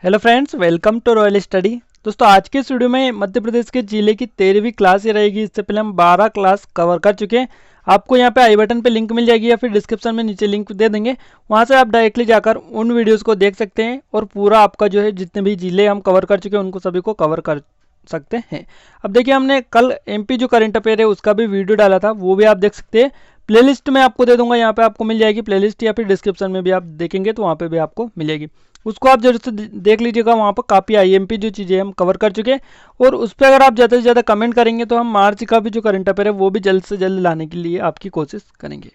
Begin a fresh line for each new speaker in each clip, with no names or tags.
Hello friends, welcome to Royal Study. दोस्तों, आज के इस वीडियो में मध्य प्रदेश के जिले की 13वीं क्लास ही रहेगी। इससे पहले हम 12 क्लास कवर कर चुके हैं। आपको यहाँ पे आई बटन पे लिंक मिल जाएगी या फिर डिस्क्रिप्शन में नीचे लिंक दे देंगे, वहाँ से आप डायरेक्टली जाकर उन वीडियोज़ को देख सकते हैं और पूरा आपका जो है जितने भी जिले हम कवर कर चुके हैं उनको सभी को कवर कर सकते हैं। अब देखिए, हमने कल एमपी जो करंट अफेयर है उसका भी वीडियो डाला था, वो भी आप देख सकते हैं। प्लेलिस्ट में आपको दे दूंगा, यहाँ पे आपको मिल जाएगी प्लेलिस्ट, या फिर डिस्क्रिप्शन में भी आप देखेंगे तो वहाँ पे भी आपको मिलेगी। उसको आप जरूर से देख लीजिएगा। वहाँ पर काफ़ी आईएमपी जो चीज़ें हम कवर कर चुके हैं और उस पर अगर आप ज़्यादा से ज़्यादा कमेंट करेंगे तो हम मार्च का भी जो करंट अफेयर है वो भी जल्द से जल्द लाने के लिए आपकी कोशिश करेंगे।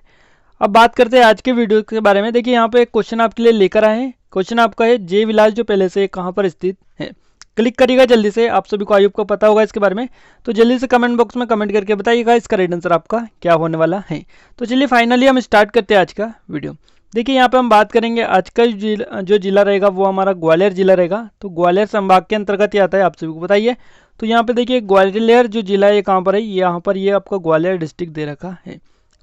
अब बात करते हैं आज के वीडियो के बारे में। देखिए, यहाँ पे एक क्वेश्चन आपके लिए लेकर आए हैं। क्वेश्चन आपका है, जय विलास जो पहले से कहाँ पर स्थित है। क्लिक करिएगा जल्दी से। आप सभी को आयुब को पता होगा इसके बारे में, तो जल्दी से कमेंट बॉक्स में कमेंट करके बताइएगा इसका राइट आंसर आपका क्या होने वाला है। तो चलिए फाइनली हम स्टार्ट करते हैं आज का वीडियो। देखिए, यहाँ पे हम बात करेंगे आज का जो जिला रहेगा वो हमारा ग्वालियर जिला रहेगा। तो ग्वालियर संभाग के अंतर्गत ही आता है, आप सभी को बताइए। तो यहाँ पे देखिए, ग्वालियर जो जिला है कहाँ पर है, यहाँ पर ये आपका ग्वालियर डिस्ट्रिक्ट दे रखा है।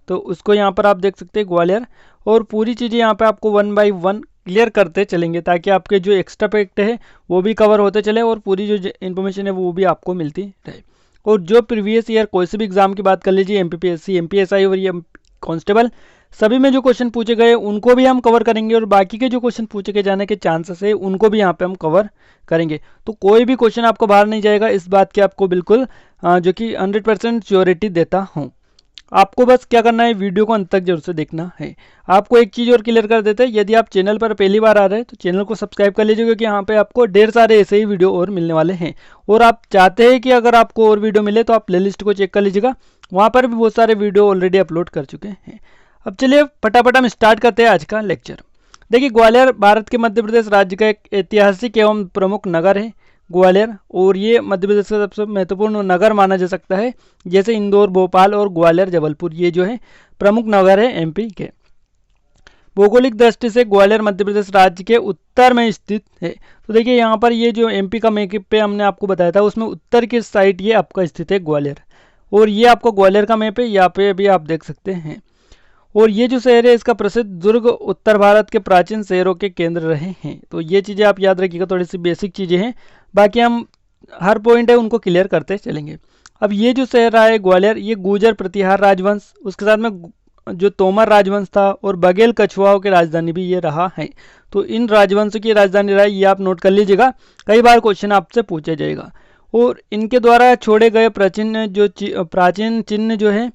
तो उसको यहाँ पर आप देख सकते हैं ग्वालियर, और पूरी चीज़ें यहाँ पे आपको 1 बाय 1 क्लियर करते चलेंगे ताकि आपके जो एक्स्ट्रा फैक्ट है वो भी कवर होते चले और पूरी जो इन्फॉर्मेशन है वो भी आपको मिलती रहे। और जो प्रीवियस ईयर कोई से भी एग्जाम की बात कर लीजिए, एमपीपीएससी, एमपीएसआई और ये कांस्टेबल, सभी में जो क्वेश्चन पूछे गए उनको भी हम कवर करेंगे और बाकी के जो क्वेश्चन पूछे के जाने के चांसेस है उनको भी यहाँ पे हम कवर करेंगे। तो कोई भी क्वेश्चन आपको बाहर नहीं जाएगा, इस बात की आपको बिल्कुल जो कि 100% श्योरिटी देता हूँ। आपको बस क्या करना है, वीडियो को अंत तक जरूर से देखना है। आपको एक चीज़ और क्लियर कर देते हैं, यदि आप चैनल पर पहली बार आ रहे हैं तो चैनल को सब्सक्राइब कर लीजिए, क्योंकि यहाँ पे आपको ढेर सारे ऐसे ही वीडियो और मिलने वाले हैं। और आप चाहते हैं कि अगर आपको और वीडियो मिले तो आप प्लेलिस्ट को चेक कर लीजिएगा, वहाँ पर भी बहुत सारे वीडियो ऑलरेडी अपलोड कर चुके हैं। अब चलिए फटाफट हम स्टार्ट करते हैं आज का लेक्चर। देखिए, ग्वालियर भारत के मध्य प्रदेश राज्य का एक ऐतिहासिक एवं प्रमुख नगर है ग्वालियर, और ये मध्य प्रदेश का सबसे महत्वपूर्ण नगर माना जा सकता है। जैसे इंदौर, भोपाल और ग्वालियर, जबलपुर, ये जो है प्रमुख नगर है एमपी के। भौगोलिक दृष्टि से ग्वालियर मध्य प्रदेश राज्य के उत्तर में स्थित है। तो देखिए, यहाँ पर ये जो एमपी का मैप पे हमने आपको बताया था उसमें उत्तर की साइड ये आपका स्थित है ग्वालियर, और ये आपको ग्वालियर का मैप है, यहाँ पे भी आप देख सकते हैं। और ये जो शहर है इसका प्रसिद्ध दुर्ग उत्तर भारत के प्राचीन शहरों के केंद्र रहे हैं। तो ये चीज़ें आप याद रखिएगा, थोड़ी सी बेसिक चीज़ें हैं, बाकी हम हर पॉइंट है उनको क्लियर करते चलेंगे। अब ये जो शहर रहा है ग्वालियर, ये गुर्जर प्रतिहार राजवंश, उसके साथ में जो तोमर राजवंश था और बघेल कछुआओं की राजधानी भी ये रहा है। तो इन राजवंशों की राजधानी रहा है, ये आप नोट कर लीजिएगा, कई बार क्वेश्चन आपसे पूछा जाएगा। और इनके द्वारा छोड़े गए प्राचीन चिन्ह जो है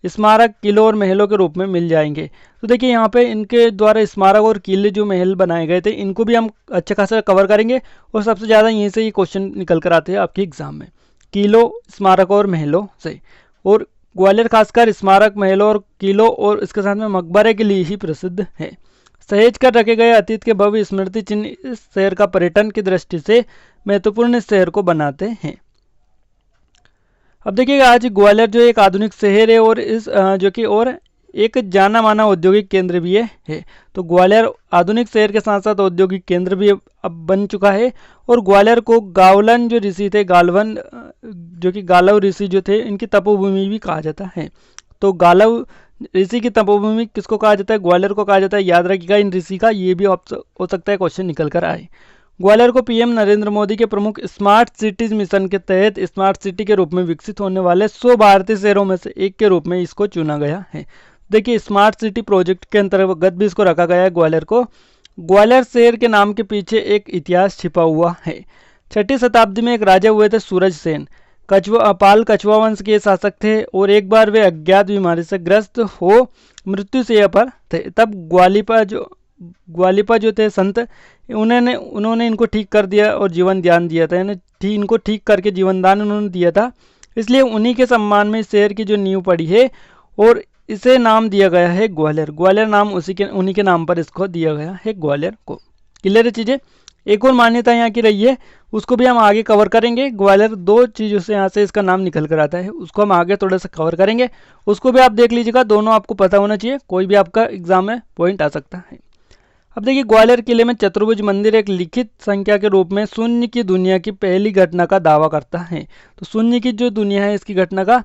स्मारक, किलों और महलों के रूप में मिल जाएंगे। तो देखिए, यहाँ पे इनके द्वारा स्मारक और किले जो महल बनाए गए थे इनको भी हम अच्छा खासा कवर करेंगे, और सबसे ज़्यादा यहीं से ये क्वेश्चन निकल कर आते हैं आपके एग्जाम में, किलों, स्मारक और महलों से। और ग्वालियर खासकर स्मारक, महलों और किलों और इसके साथ में मकबरे के लिए ही प्रसिद्ध है। सहेज कर रखे गए अतीत के भव्य स्मृति चिन्ह इस शहर का पर्यटन की दृष्टि से महत्वपूर्ण शहर को बनाते हैं। अब देखिए, आज ग्वालियर जो एक आधुनिक शहर है और इस जो कि और एक जाना माना औद्योगिक केंद्र भी है। तो ग्वालियर आधुनिक शहर के साथ साथ औद्योगिक केंद्र भी अब बन चुका है। और ग्वालियर को गावलन जो ऋषि थे, गालवन जो कि गालव ऋषि जो थे, इनकी तपोभूमि भी कहा जाता है। तो गालव ऋषि की तपोभूमि किसको कहा जाता है? ग्वालियर को कहा जाता है। याद रखिएगा इन ऋषि का, ये भी हो सकता है क्वेश्चन निकल कर आए। ग्वालियर को पीएम नरेंद्र मोदी के प्रमुख स्मार्ट सिटीज मिशन के तहत स्मार्ट सिटी के रूप में विकसित होने वाले 100 भारतीय शहरों में से एक के रूप में इसको चुना गया है। देखिए, स्मार्ट सिटी प्रोजेक्ट के अंतर्गत भी इसको रखा गया है ग्वालियर को। ग्वालियर शहर के नाम के पीछे एक इतिहास छिपा हुआ है। 6वीं शताब्दी में एक राजा हुए थे सूरज सेन, पाल कछुआ वंश के शासक थे, और एक बार वे अज्ञात बीमारी से ग्रस्त हो मृत्यु से पर थे। तब ग्वालिपा जो थे संत, उन्होंने इनको ठीक कर दिया और जीवन दान दिया था, यानी इनको ठीक करके जीवन दान उन्होंने दिया था। इसलिए उन्हीं के सम्मान में शहर की जो नींव पड़ी है और इसे नाम दिया गया है ग्वालियर। ग्वालियर नाम उन्हीं के नाम पर इसको दिया गया है ग्वालियर को। क्लियर है चीज़ें? एक और मान्यता यहाँ की रही है, उसको भी हम आगे कवर करेंगे। ग्वालियर 2 चीज़ों से यहाँ से इसका नाम निकल कर आता है, उसको हम आगे थोड़ा सा कवर करेंगे, उसको भी आप देख लीजिएगा। दोनों आपको पता होना चाहिए, कोई भी आपका एग्जाम में पॉइंट आ सकता है। अब देखिए, ग्वालियर किले में चतुर्भुज मंदिर एक लिखित संख्या के रूप में शून्य की दुनिया की पहली घटना का दावा करता है। तो शून्य की जो दुनिया है इसकी घटना का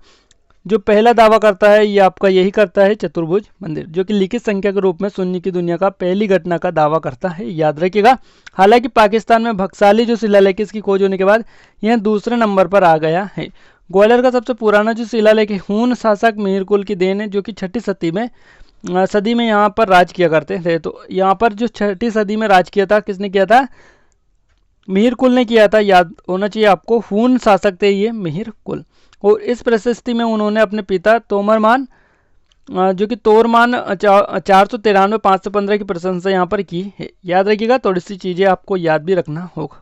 जो पहला दावा करता है ये आपका यही करता है चतुर्भुज मंदिर, जो कि लिखित संख्या के रूप में शून्य की दुनिया का पहली घटना का दावा करता है, याद रखिएगा। हालांकि पाकिस्तान में बक्साली जो शिलालेख है इसकी खोज होने के बाद यह दूसरे नंबर पर आ गया है। ग्वालियर का सबसे पुराना जो शिलालेख है हून शासक मिहिरकुल की देन है, जो कि 6ठी सदी में यहाँ पर राज किया करते थे। तो यहाँ पर जो 6ठी सदी में राज किया था, किसने किया था? मिहिरकुल ने किया था, याद होना चाहिए आपको। हून शासक थे ये मिहिरकुल, और इस प्रशस्ति में उन्होंने अपने पिता तोमरमान जो कि तोरमान 493 515 की प्रशंसा यहाँ पर की है, याद रखिएगा। थोड़ी सी चीज़ें आपको याद भी रखना होगा।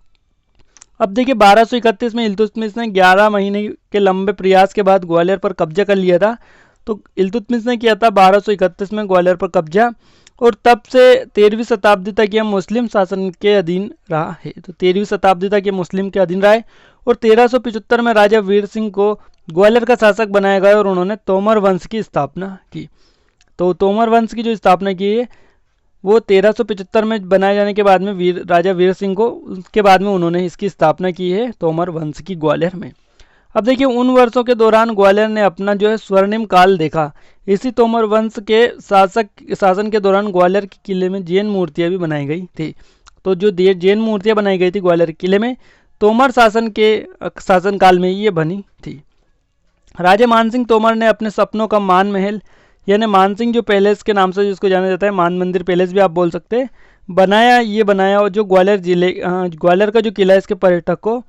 अब देखिए 1231 में इल्तुतमिश ने 11 महीने के लंबे प्रयास के बाद ग्वालियर पर कब्जा कर लिया था। तो इल्तुतमिश ने किया था 1231 में ग्वालियर पर कब्जा, और तब से 13वीं शताब्दी तक यह मुस्लिम शासन के अधीन रहा है। तो 13वीं शताब्दी तक ये मुस्लिम के अधीन रहा है, और 1375 में राजा वीर सिंह को ग्वालियर का शासक बनाया गया और उन्होंने तोमर वंश की स्थापना की। तो तोमर वंश की जो स्थापना की है वो 1375 में बनाए जाने के बाद में राजा वीर सिंह को, उसके बाद में उन्होंने इसकी स्थापना की है तोमर वंश की ग्वालियर में। अब देखिए उन वर्षों के दौरान ग्वालियर ने अपना जो है स्वर्णिम काल देखा। इसी तोमर वंश के शासन के दौरान ग्वालियर के किले में जैन मूर्तियां भी बनाई गई थी। तो जो जैन मूर्तियां बनाई गई थी ग्वालियर किले में, तोमर शासनकाल में ये बनी थी। राजा मानसिंह तोमर ने अपने सपनों का मान महल, यानी मानसिंह जो पैलेस के नाम से जिसको जाना जाता है, मान मंदिर पैलेस भी आप बोल सकते हैं, बनाया, और जो ग्वालियर का जो किला है इसके पर्यटकों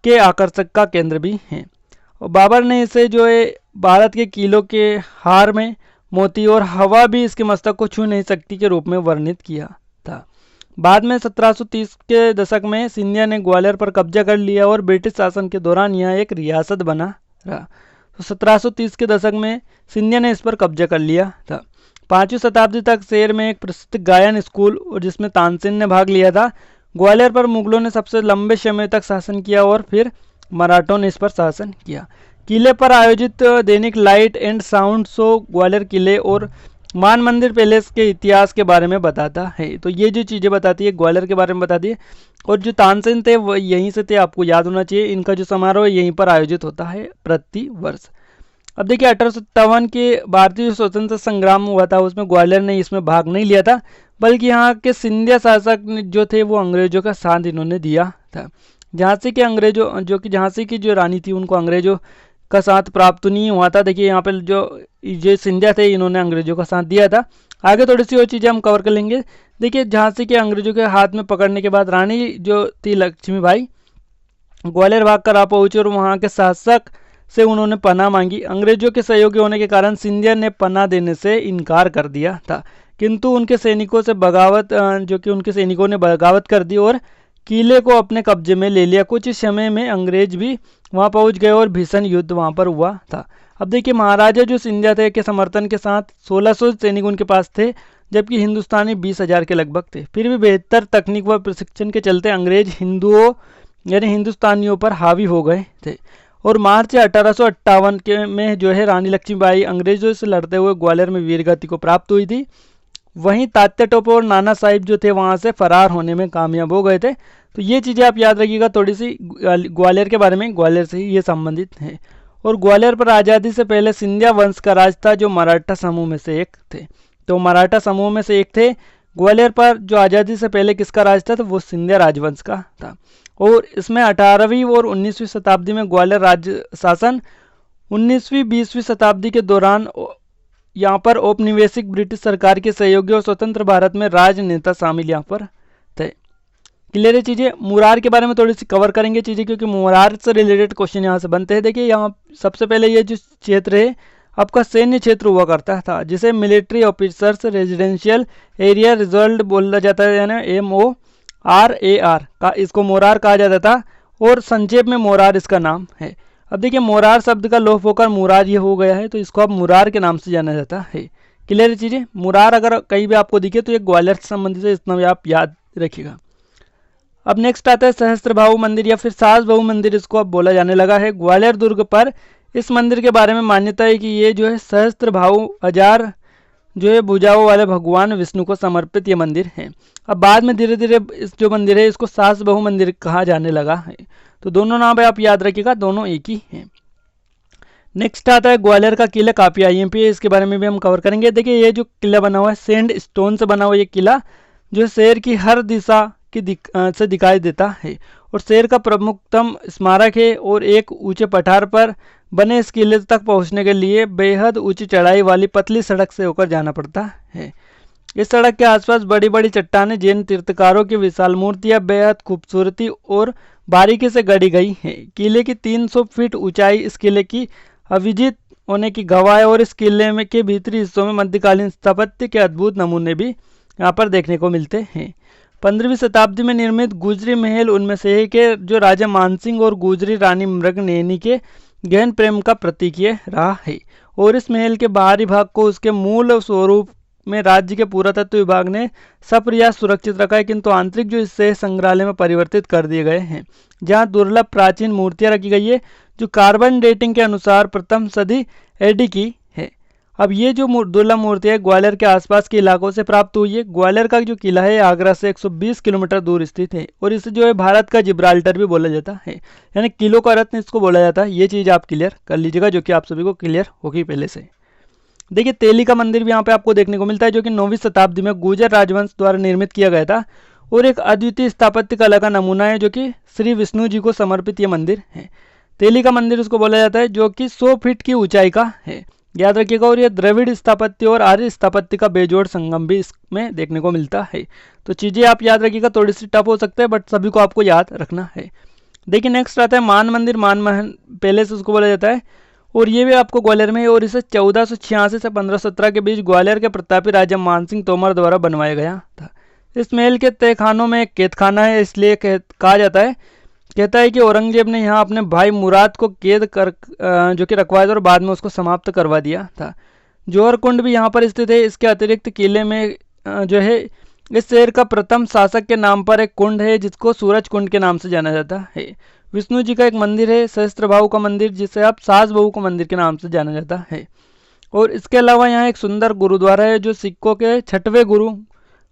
के आकर्षक का केंद्र भी है। और बाबर ने इसे जो है भारत के किलों के हार में मोती और हवा भी इसके मस्तक को छू नहीं सकती के रूप में वर्णित किया था। बाद में 1730 के दशक में सिंधिया ने ग्वालियर पर कब्जा कर लिया और ब्रिटिश शासन के दौरान यह एक रियासत बना रहा। तो 1730 के दशक में सिंधिया ने इस पर कब्जा कर लिया था। 5वीं शताब्दी तक शहर में एक प्रसिद्ध गायन स्कूल और जिसमें तानसेन ने भाग लिया था। ग्वालियर पर मुगलों ने सबसे लंबे समय तक शासन किया और फिर मराठों ने इस पर शासन किया। किले पर आयोजित दैनिक light and sound show Gwalior किले और मान मंदिर पैलेस के इतिहास के बारे में बताता है। तो ये जो चीज़ें बताती है ग्वालियर के बारे में बताती है। और जो तानसेन थे वो यहीं से थे, आपको याद होना चाहिए। इनका जो समारोह यहीं पर आयोजित होता है प्रति वर्ष। अब देखिए 1857 के भारतीय स्वतंत्रता संग्राम हुआ था, उसमें ग्वालियर ने इसमें भाग नहीं लिया था, बल्कि यहाँ के सिंधिया शासक जो थे वो अंग्रेजों का साथ इन्होंने दिया था। झांसी के अंग्रेजों झांसी की जो रानी थी उनको अंग्रेजों का साथ प्राप्त नहीं हुआ था। देखिए यहाँ पे जो सिंधिया थे इन्होंने अंग्रेजों का साथ दिया था। आगे थोड़ी सी और चीज़ें हम कवर कर लेंगे। देखिए झांसी के अंग्रेजों के हाथ में पकड़ने के बाद रानी जो थी लक्ष्मीबाई ग्वालियर भाग कर आ पहुंची और वहाँ के शासक से उन्होंने पनाह मांगी। अंग्रेजों के सहयोगी होने के कारण सिंधिया ने पनाह देने से इनकार कर दिया था, किंतु उनके सैनिकों ने बगावत कर दी और किले को अपने कब्जे में ले लिया। कुछ समय में अंग्रेज भी वहां पहुंच गए और भीषण युद्ध वहां पर हुआ था। अब देखिए महाराजा जो सिंधिया थे के समर्थन के साथ 1600 सैनिक उनके पास थे, जबकि हिंदुस्तानी 20,000 के लगभग थे। फिर भी बेहतर तकनीक व प्रशिक्षण के चलते अंग्रेज हिंदुओं यानी हिंदुस्तानियों पर हावी हो गए थे। और मार्च 1858 में जो है रानी लक्ष्मीबाई अंग्रेजों से लड़ते हुए ग्वालियर में वीरगति को प्राप्त हुई थी। वहीं तात्या टोपे और नाना साहिब जो थे वहां से फरार होने में कामयाब हो गए थे। तो ये चीज़ें आप याद रखिएगा थोड़ी सी ग्वालियर के बारे में, ग्वालियर से ही ये संबंधित है। और ग्वालियर पर आज़ादी से पहले सिंधिया वंश का राज था, जो मराठा समूह में से एक थे। तो मराठा समूह में से एक थे। ग्वालियर पर जो आज़ादी से पहले किसका राज था, तो वो सिंधिया राजवंश का था। और इसमें 18वीं और 19वीं शताब्दी में ग्वालियर राज्य शासन, 19वीं 20वीं शताब्दी के दौरान यहाँ पर औपनिवेशिक ब्रिटिश सरकार के सहयोगी और स्वतंत्र भारत में राजनेता शामिल यहाँ पर थे। क्लियर है चीज़ें। मुरार के बारे में थोड़ी सी कवर करेंगे चीज़ें, क्योंकि मुरार से रिलेटेड क्वेश्चन यहाँ से बनते हैं। देखिए यहाँ सबसे पहले ये जो क्षेत्र है आपका सैन्य क्षेत्र हुआ करता था, जिसे military officers residential area reserve बोला जाता है, यानी MORAR का इसको मोरार कहा जाता था, और संक्षेप में मोरार इसका नाम है। अब देखिए मोरार शब्द का लोप होकर मुरार ये हो गया है, तो इसको अब मुरार के नाम से जाना जाता है। क्लियर चीज़ें। मुरार अगर कहीं भी आपको दिखे तो ये ग्वालियर से संबंधित है, इतना भी आप याद रखिएगा। अब नेक्स्ट आता है सहस्त्रबाहु मंदिर या फिर सास बहु मंदिर, इसको अब बोला जाने लगा है। ग्वालियर दुर्ग पर इस मंदिर के बारे में मान्यता है कि ये जो है सहस्त्रबाहु 1000 जो है भुजाओं वाले भगवान विष्णु को समर्पित ये मंदिर है। अब बाद में धीरे धीरे इस जो मंदिर है इसको सास बहु मंदिर कहा जाने लगा है। तो दोनों नाम आप याद रखिएगा, दोनों एक ही हैं। नेक्स्ट आता है ग्वालियर का किला, काफ़ी आईएमपी है, इसके बारे में भी हम कवर करेंगे। देखिए ये जो किला बना हुआ है सैंड स्टोन से बना हुआ ये किला, जो शहर की हर दिशा की से दिखाई देता है और शहर का प्रमुखतम स्मारक है। और एक ऊंचे पठार पर बने इस किले तक पहुंचने के लिए बेहद ऊंची चढ़ाई वाली पतली सड़क से होकर जाना पड़ता है। इस सड़क के आसपास बड़ी बड़ी चट्टानें, जैन तीर्थकारों की विशाल मूर्तियां बेहद खूबसूरती और बारीकी से गढ़ी गई हैं। किले की 300 फीट ऊंचाई इस किले की अविजित होने की गवाह है और इस किले में के भीतरी हिस्सों में मध्यकालीन स्थापत्य के अद्भुत नमूने भी यहाँ पर देखने को मिलते हैं। 15वीं शताब्दी में निर्मित गुजरी महल उनमें से एक है, जो राजा मानसिंह और गुजरी रानी मृगनयनी के गहन प्रेम का प्रतीकीय रहा है। और इस महल के बाहरी भाग को उसके मूल स्वरूप में राज्य के पुरातत्व विभाग ने सप्रयास सुरक्षित रखा है, किंतु आंतरिक जो हिस्से संग्रहालय में परिवर्तित कर दिए गए हैं, जहां दुर्लभ प्राचीन मूर्तियां रखी गई है, जो कार्बन डेटिंग के अनुसार प्रथम सदी एडी की है। अब ये जो दुर्लभ मूर्तियां ग्वालियर के आसपास के इलाकों से प्राप्त हुई है। ग्वालियर का जो किला है आगरा से 120 किलोमीटर दूर स्थित है और इसे जो है भारत का जिब्राल्टर भी बोला जाता है, यानी किलों का रत्न इसको बोला जाता है। ये चीज़ आप क्लियर कर लीजिएगा, जो कि आप सभी को क्लियर होगी पहले से। देखिए तेली का मंदिर भी यहाँ पे आपको देखने को मिलता है, जो कि 9वीं शताब्दी में गुर्जर राजवंश द्वारा निर्मित किया गया था और एक अद्वितीय स्थापत्य कला का नमूना है, जो कि श्री विष्णु जी को समर्पित ये मंदिर है। तेली का मंदिर उसको बोला जाता है, जो कि 100 फीट की ऊंचाई का है, याद रखिएगा। और यह द्रविड़ स्थापत्य और आर्य स्थापत्य का बेजोड़ संगम भी इसमें देखने को मिलता है। तो चीज़ें आप याद रखिएगा, थोड़ी सी टफ हो सकता है बट सभी को आपको याद रखना है। देखिए नेक्स्ट आता है मान मंदिर, मान महल पैलेस उसको बोला जाता है और ये भी आपको ग्वालियर में है और इसे 1486 से 1517 के बीच ग्वालियर के प्रतापी राजा मानसिंह तोमर द्वारा बनवाया गया था। इस महल के तहखानों में एक कैदखाना है, इसलिए कहा जाता है, कहता है कि औरंगजेब ने यहाँ अपने भाई मुराद को कैद कर जो कि रखवाया था और बाद में उसको समाप्त करवा दिया था। जौहर कुंड भी यहाँ पर स्थित है। इसके अतिरिक्त किले में जो है इस शहर का प्रथम शासक के नाम पर एक कुंड है, जिसको सूरज कुंड के नाम से जाना जाता है। विष्णु जी का एक मंदिर है, सहस्त्र भाव का मंदिर, जिसे आप सास बहू का मंदिर के नाम से जाना जाता है। और इसके अलावा यहाँ एक सुंदर गुरुद्वारा है, जो सिखों के 6वें गुरु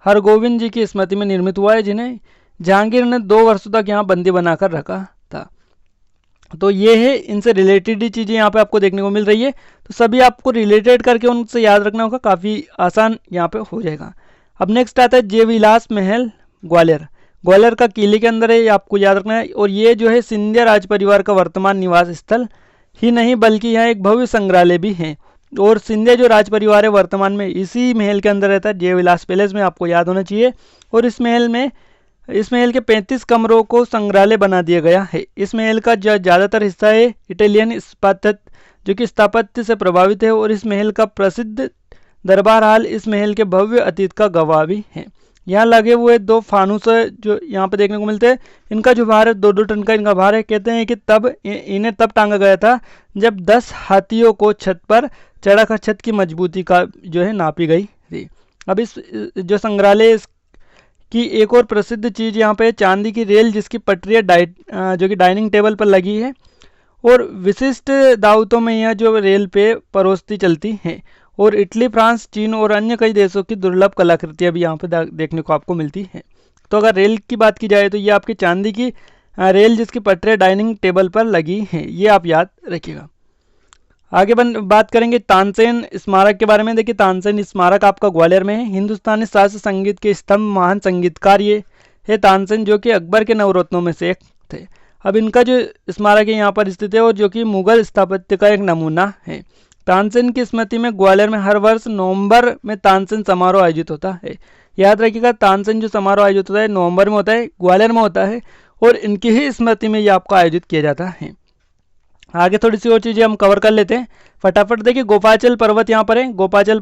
हरगोविंद जी की स्मृति में निर्मित हुआ है, जिन्हें जहांगीर ने 2 वर्षों तक यहाँ बंदी बनाकर रखा था। तो ये है, इनसे रिलेटेड ही चीज़ें यहाँ पे आपको देखने को मिल रही है। तो सभी आपको रिलेटेड करके उनसे याद रखना होगा, काफ़ी आसान यहाँ पे हो जाएगा। अब नेक्स्ट आता है जय विलास महल ग्वालियर। ग्वालियर का किले के अंदर है, ये आपको याद रखना है। और ये जो है सिंधिया राज परिवार का वर्तमान निवास स्थल ही नहीं, बल्कि यहाँ एक भव्य संग्रहालय भी है। और सिंधिया जो राज परिवार है वर्तमान में इसी महल के अंदर रहता है, जय विलास पैलेस में, आपको याद होना चाहिए। और इस महल के 35 कमरों को संग्रहालय बना दिया गया है। इस महल का जो ज़्यादातर हिस्सा है इटालियन स्थापत्य, जो कि स्थापत्य से प्रभावित है। और इस महल का प्रसिद्ध दरबार हाल इस महल के भव्य अतीत का गवाह भी है। यहाँ लगे हुए 2 फानूस जो यहाँ पे देखने को मिलते हैं, इनका जो भार है 2-2 टन का इनका भार है। कहते हैं कि इन्हें तब टांगा गया था जब 10 हाथियों को छत पर चढ़ाकर छत की मजबूती का जो है नापी गई थी। अब इस जो संग्रहालय की एक और प्रसिद्ध चीज़ यहाँ पे चांदी की रेल, जिसकी पटरियाँ जो कि डाइनिंग टेबल पर लगी है और विशिष्ट दावतों में यह जो रेल पे परोसती चलती हैं। और इटली, फ्रांस, चीन और अन्य कई देशों की दुर्लभ कलाकृतियाँ भी यहाँ पे देखने को आपको मिलती हैं। तो अगर रेल की बात की जाए तो ये आपकी चांदी की रेल, जिसकी पटरियाँ डाइनिंग टेबल पर लगी हैं, ये आप याद रखिएगा। आगे बात करेंगे तानसेन स्मारक के बारे में। देखिए तानसेन स्मारक आपका ग्वालियर में है। हिंदुस्तानी शास्त्रीय संगीत के स्तंभ, महान संगीतकार ये है तानसेन, जो कि अकबर के नवरत्नों में से एक थे। अब इनका जो स्मारक है यहाँ पर स्थित है और जो कि मुगल स्थापत्य का एक नमूना है। तानसेन की स्मृति में ग्वालियर में हर वर्ष नवंबर में तानसेन समारोह आयोजित होता है। याद रखिएगा, तानसेन जो समारोह आयोजित होता है नवंबर में होता है, ग्वालियर में होता है और इनकी ही स्मृति में ये आपको आयोजित किया जाता है। आगे थोड़ी सी और चीज़ें हम कवर कर लेते हैं फटाफट। देखिए गोपाचल पर्वत यहाँ पर है। गोपाचल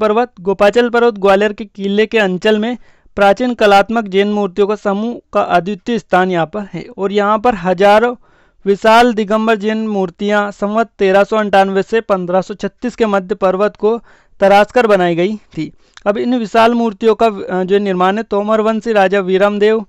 पर्वत ग्वालियर के किले के अंचल में प्राचीन कलात्मक जैन मूर्तियों का समूह का अद्वितीय स्थान यहाँ पर है। और यहाँ पर हजारों विशाल दिगंबर जैन मूर्तियाँ संवत 1398 से 1536 के मध्य पर्वत को तराशकर बनाई गई थी। अब इन विशाल मूर्तियों का जो निर्माण है तोमरवंशी राजा वीरमदेव,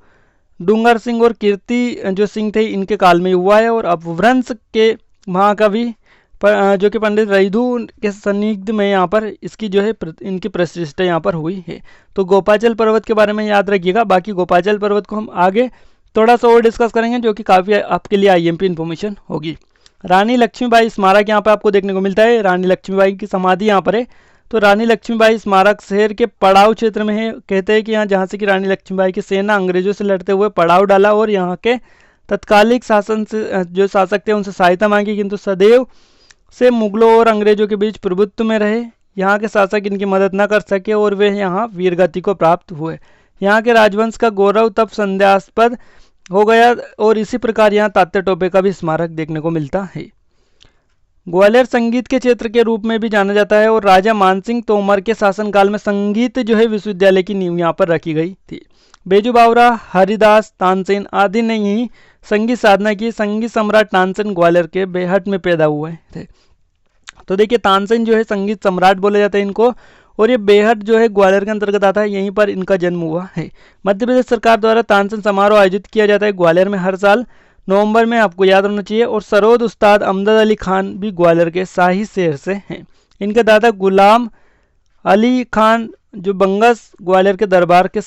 डूंगर सिंह और कीर्ति जो सिंह थे, इनके काल में हुआ है। और अपभ्रंश के महाकवि जो कि पंडित रईधू के सानिध्य में यहाँ पर इसकी जो है इनकी प्रतिष्ठा यहाँ पर हुई है। तो गोपाचल पर्वत के बारे में याद रखिएगा। बाकी गोपाचल पर्वत को हम आगे थोड़ा सा और डिस्कस करेंगे, जो कि काफ़ी आपके लिए आईएमपी इन्फॉर्मेशन होगी। रानी लक्ष्मीबाई स्मारक यहाँ पे आपको देखने को मिलता है। रानी लक्ष्मीबाई की समाधि यहाँ पर है। तो रानी लक्ष्मीबाई स्मारक शहर के पड़ाव क्षेत्र में है। कहते हैं कि यहाँ जहाँ से कि रानी लक्ष्मीबाई की सेना अंग्रेजों से लड़ते हुए पड़ाव डाला और यहाँ के तत्कालिक शासन से जो शासक थे उनसे सहायता मांगी, किंतु सदैव से मुगलों और अंग्रेजों के बीच प्रभुत्व में रहे। यहाँ के शासक इनकी मदद न कर सके और वे यहाँ वीरगति को प्राप्त हुए। यहाँ के राजवंश का गौरव तब संदेहास्पद हो गया और इसी प्रकार यहाँ तात्या टोपे का भी स्मारक देखने को मिलता है। ग्वालियर संगीत के क्षेत्र के रूप में भी जाना जाता है और राजा मानसिंह तोमर के शासनकाल में संगीत जो है विश्वविद्यालय की नींव यहाँ पर रखी गई थी। बेजू बावरा, हरिदास, तानसेन आदि ने ही संगीत साधना की। संगीत सम्राट तानसेन ग्वालियर के बेहट में पैदा हुए थे। तो देखिए तानसेन जो है संगीत सम्राट बोले जाते हैं इनको, और ये बेहट जो है ग्वालियर के अंतर्गत आता है, यहीं पर इनका जन्म हुआ है। मध्य प्रदेश सरकार द्वारा तानसेन समारोह आयोजित किया जाता है ग्वालियर में हर साल नवंबर में, आपको याद रखना चाहिए। और सरोद उस्ताद अमजद अली खान भी ग्वालियर के शाही शहर से हैं। इनके दादा गुलाम अली खान जो बंगस ग्वालियर के दरबार के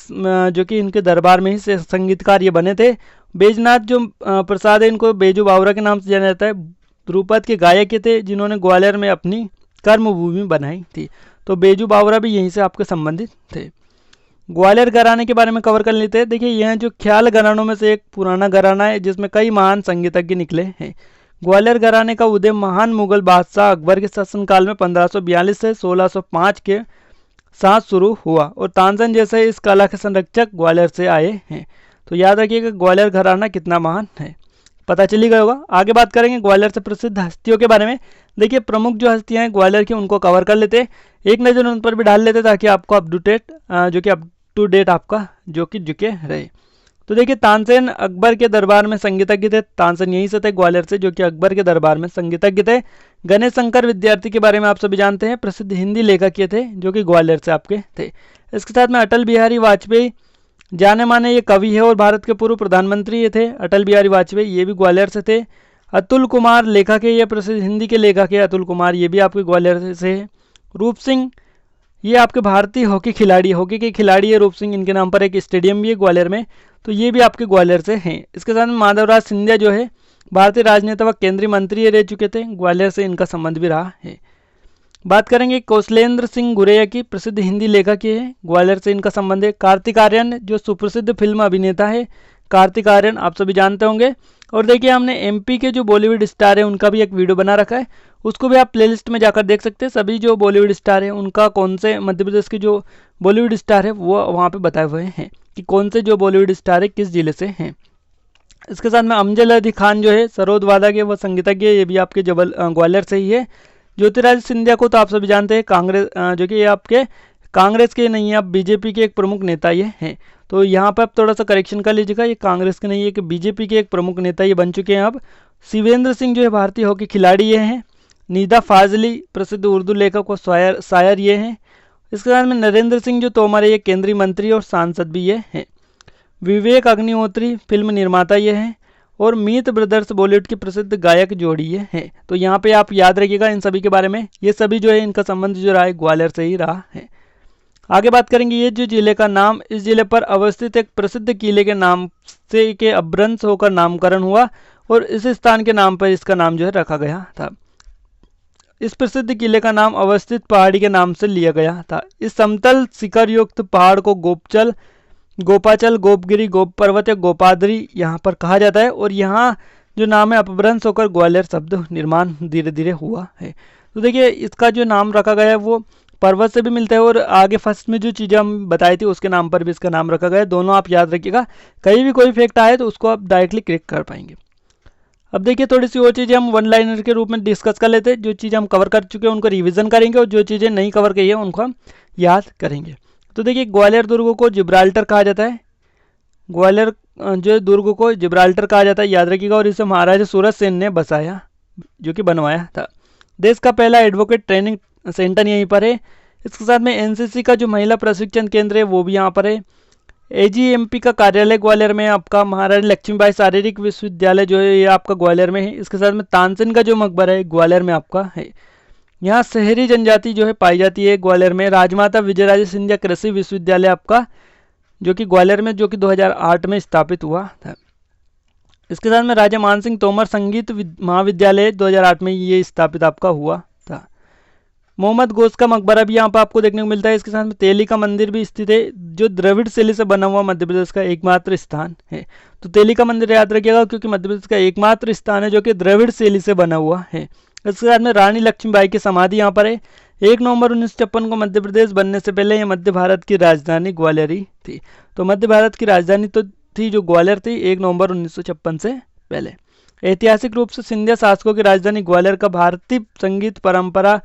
जो कि इनके दरबार में ही से संगीतकार ये बने थे। बैजनाथ जो प्रसाद है इनको बेजू बावरा के नाम से जाना जाता है। ध्रुपद के गायक के थे जिन्होंने ग्वालियर में अपनी कर्मभूमि बनाई थी। तो बेजू बावरा भी यहीं से आपके संबंधित थे। ग्वालियर घराने के बारे में कवर कर लेते हैं। देखिए यह जो ख्याल घरानों में से एक पुराना घराना है जिसमें कई महान संगीतज्ञ निकले हैं। ग्वालियर घराने का उदय महान मुगल बादशाह अकबर के शासनकाल में 1542 से 1605 के साथ शुरू हुआ और तानसेन जैसे इस कला के संरक्षक ग्वालियर से आए हैं। तो याद रखिएगा ग्वालियर घराना कितना महान है, पता चली गया होगा। आगे बात करेंगे ग्वालियर से प्रसिद्ध हस्तियों के बारे में। देखिए प्रमुख जो हस्तियां हैं ग्वालियर की उनको कवर कर लेते हैं, एक नज़र उन पर भी डाल लेते ताकि आपको अप टू डेट आपका जो कि झुके रहे। तो देखिए तानसेन अकबर के दरबार में संगीतज्ञ थे। तानसेन यहीं से थे ग्वालियर से, जो कि अकबर के दरबार में संगीतज्ञ थे। गणेश शंकर विद्यार्थी के बारे में आप सभी जानते हैं, प्रसिद्ध हिंदी लेखक ये थे जो कि ग्वालियर से आपके थे। इसके साथ में अटल बिहारी वाजपेयी जाने माने ये कवि है और भारत के पूर्व प्रधानमंत्री ये थे। अटल बिहारी वाजपेयी ये भी ग्वालियर से थे। अतुल कुमार लेखक है, ये प्रसिद्ध हिंदी के लेखक है अतुल कुमार, ये भी आपके ग्वालियर से है। रूप सिंह ये आपके भारतीय हॉकी के खिलाड़ी है रूप सिंह, इनके नाम पर एक स्टेडियम भी है ग्वालियर में, तो ये भी आपके ग्वालियर से हैं। इसके साथ में माधवराज सिंधिया जो है भारतीय राजनेता व केंद्रीय मंत्री रह चुके थे, ग्वालियर से इनका संबंध भी रहा है। बात करेंगे कौशलेंद्र सिंह गुरैया की, प्रसिद्ध हिंदी लेखक ये है, ग्वालियर से इनका संबंध है। कार्तिक आर्यन जो सुप्रसिद्ध फिल्म अभिनेता है, कार्तिक आर्यन आप सभी जानते होंगे। और देखिए हमने एमपी के जो बॉलीवुड स्टार है उनका भी एक वीडियो बना रखा है, उसको भी आप प्लेलिस्ट में जाकर देख सकते हैं। सभी जो बॉलीवुड स्टार है उनका कौन से मध्य प्रदेश के जो बॉलीवुड स्टार है वो वहाँ पे बताए हुए हैं कि कौन से जो बॉलीवुड स्टार है किस जिले से हैं। इसके साथ में अमजद अली खान जो है सरोद वादा के वो संगीतज्ञ, ये भी आपके ग्वालियर से ही है। ज्योतिरादित्य सिंधिया को तो आप सभी जानते हैं, कांग्रेस जो कि ये आपके कांग्रेस के नहीं है, आप बीजेपी के एक प्रमुख नेता ये हैं। तो यहाँ पर आप थोड़ा सा करेक्शन कर लीजिएगा, ये कांग्रेस के नहीं है कि बीजेपी के एक प्रमुख नेता ये बन चुके हैं अब। शिवेंद्र सिंह जो है भारतीय हॉकी खिलाड़ी ये हैं। निदा फाजली प्रसिद्ध उर्दू लेखक व शायर ये हैं। इसके साथ में नरेंद्र सिंह जो तोमर है ये केंद्रीय मंत्री और सांसद भी ये हैं। विवेक अग्निहोत्री फिल्म निर्माता ये हैं। और मीत ब्रदर्स बॉलीवुड की प्रसिद्ध गायक जोड़ी ये हैं। तो यहाँ पे आप याद रखिएगा इन सभी के बारे में, ये सभी जो है इनका संबंध जो रहा है ग्वालियर से ही रहा है। आगे बात करेंगे ये जो जिले का नाम, इस जिले पर अवस्थित एक प्रसिद्ध किले के नाम से के अपभ्रंश होकर नामकरण हुआ और इस स्थान के नाम पर इसका नाम जो है रखा गया था। इस प्रसिद्ध किले का नाम अवस्थित पहाड़ी के नाम से लिया गया था। इस समतल शिखर युक्त पहाड़ को गोपाचल, गोपगिरी, गोप पर्वत या गोपाद्री यहाँ पर कहा जाता है। और यहाँ जो नाम है अपभ्रंश होकर ग्वालियर शब्द निर्माण धीरे धीरे हुआ है। तो देखिए इसका जो नाम रखा गया है वो पर्वत से भी मिलता है और आगे फर्स्ट में जो चीज़ें हम बताई थी उसके नाम पर भी इसका नाम रखा गया है। दोनों आप याद रखिएगा, कहीं भी कोई फैक्ट आए तो उसको आप डायरेक्टली क्लिक कर पाएंगे। अब देखिए थोड़ी सी और चीज़ें हम वन लाइनर के रूप में डिस्कस कर लेते हैं। जो चीज़ें हम कवर कर चुके हैं उनको रिवीजन करेंगे और जो चीज़ें नहीं कवर की है उनको हम याद करेंगे। तो देखिए ग्वालियर दुर्ग को जिब्राल्टर कहा जाता है, ग्वालियर जो दुर्ग को जिब्राल्टर कहा जाता है, याद रखिएगा। और इसे महाराजा सूरज सेन ने बसाया जो कि बनवाया था। देश का पहला एडवोकेट ट्रेनिंग सेंटर यहीं पर है। इसके साथ में एनसीसी का जो महिला प्रशिक्षण केंद्र है वो भी यहाँ पर है। एजीएमपी का कार्यालय ग्वालियर में, आपका महारानी लक्ष्मीबाई शारीरिक विश्वविद्यालय जो है ये आपका ग्वालियर में है। इसके साथ में तानसेन का जो मकबरा है ग्वालियर में आपका है। यहाँ शहरी जनजाति जो है पाई जाती है ग्वालियर में। राजमाता विजयराजे सिंधिया कृषि विश्वविद्यालय आपका जो कि ग्वालियर में, जो कि 2008 में स्थापित हुआ था। इसके साथ में राजा मानसिंह तोमर संगीत महाविद्यालय 2008 में ये स्थापित आपका हुआ था। मोहम्मद गोस का मकबरा भी यहाँ पर आपको देखने को मिलता है। इसके साथ में तेली का मंदिर भी स्थित है, जो द्रविड़ शैली से बना हुआ मध्य प्रदेश का एकमात्र स्थान है। तो तेली का मंदिर याद रखिएगा, क्योंकि मध्य प्रदेश का एकमात्र स्थान है जो कि द्रविड़ शैली से बना हुआ है। इसके साथ में रानी लक्ष्मीबाई की समाधि यहाँ पर है। 1 नवंबर 1956 को मध्य प्रदेश बनने से पहले यह मध्य भारत की राजधानी ग्वालियर ही थी। तो मध्य भारत की राजधानी तो थी जो ग्वालियर थी 1 नवंबर 1956 से पहले। ऐतिहासिक रूप से सिंधिया शासकों की राजधानी ग्वालियर का भारतीय संगीत परंपरा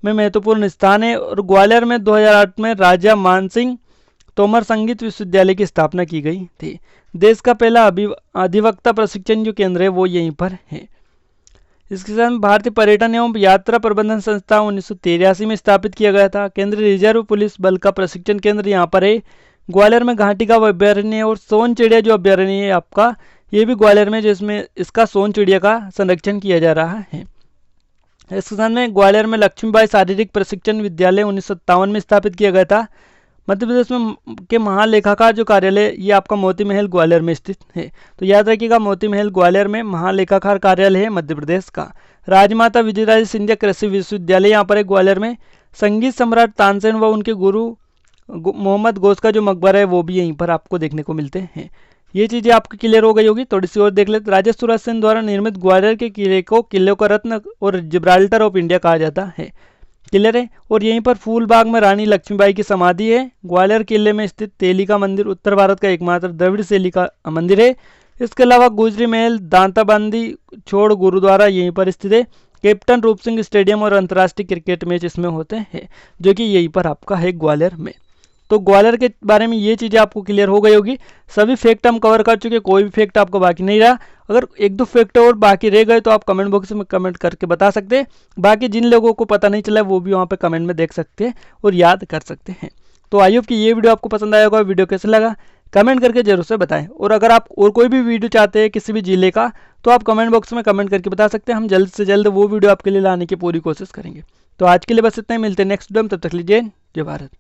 में महत्वपूर्ण स्थान है, और ग्वालियर में 2008 में राजा मानसिंह तोमर संगीत विश्वविद्यालय की स्थापना की गई थी। देश का पहला अधिवक्ता प्रशिक्षण जो केंद्र है वो यहीं पर है। इसके साथ भारतीय पर्यटन एवं यात्रा प्रबंधन संस्था 1983 में स्थापित किया गया था। केंद्रीय रिजर्व पुलिस बल का प्रशिक्षण केंद्र यहाँ पर है। ग्वालियर में घाटी का अभ्यारण्य और सोन चिड़िया जो अभ्यारण्य है आपका, ये भी ग्वालियर में, जिसमें इसका सोन चिड़िया का संरक्षण किया जा रहा है। इसके साथ में ग्वालियर में लक्ष्मीबाई शारीरिक प्रशिक्षण विद्यालय 1957 में स्थापित किया गया था। मध्य प्रदेश में के महालेखाकार जो कार्यालय ये आपका मोती महल ग्वालियर में स्थित है। तो याद रखिएगा, मोती महल ग्वालियर में महालेखाकार कार्यालय है मध्य प्रदेश का। राजमाता विजयराजे सिंधिया कृषि विश्वविद्यालय यहाँ पर है ग्वालियर में। संगीत सम्राट तानसेन व उनके गुरु मोहम्मद गोस का जो मकबरा है वो भी यहीं पर आपको देखने को मिलते हैं। ये चीज़ें आपको क्लियर हो गई होगी। थोड़ी सी और देख लेते। राजा सूरज सेन द्वारा निर्मित ग्वालियर के किले का रत्न और जिब्राल्टर ऑफ इंडिया कहा जाता है। क्लियर है। और यहीं पर फूलबाग में रानी लक्ष्मीबाई की समाधि है। ग्वालियर किले में स्थित तेली का मंदिर उत्तर भारत का एकमात्र द्रविड़ शैली का मंदिर है। इसके अलावा गुजरी महल, दांताबंदी छोड़ गुरुद्वारा यहीं पर स्थित है। कैप्टन रूप सिंह स्टेडियम और अंतर्राष्ट्रीय क्रिकेट मैच इसमें होते हैं, जो कि यहीं पर आपका है ग्वालियर में। तो ग्वालियर के बारे में ये चीज़ें आपको क्लियर हो गई होगी। सभी फैक्ट हम कवर कर चुके, कोई भी फैक्ट आपको बाकी नहीं रहा। अगर 1-2 फैक्ट और बाकी रह गए तो आप कमेंट बॉक्स में कमेंट करके बता सकते हैं। बाकी जिन लोगों को पता नहीं चला वो भी वहाँ पे कमेंट में देख सकते हैं और याद कर सकते हैं। तो आई होप कि ये वीडियो आपको पसंद आया होगा। वीडियो कैसा लगा कमेंट करके जरूर से बताएं। और अगर आप और कोई भी वीडियो चाहते हैं किसी भी जिले का, तो आप कमेंट बॉक्स में कमेंट करके बता सकते हैं। हम जल्द से जल्द वो वीडियो आपके लिए लाने की पूरी कोशिश करेंगे। तो आज के लिए बस इतना ही, मिलते हैं नेक्स्ट वीडियो में। तब तक लीजिए, जय भारत।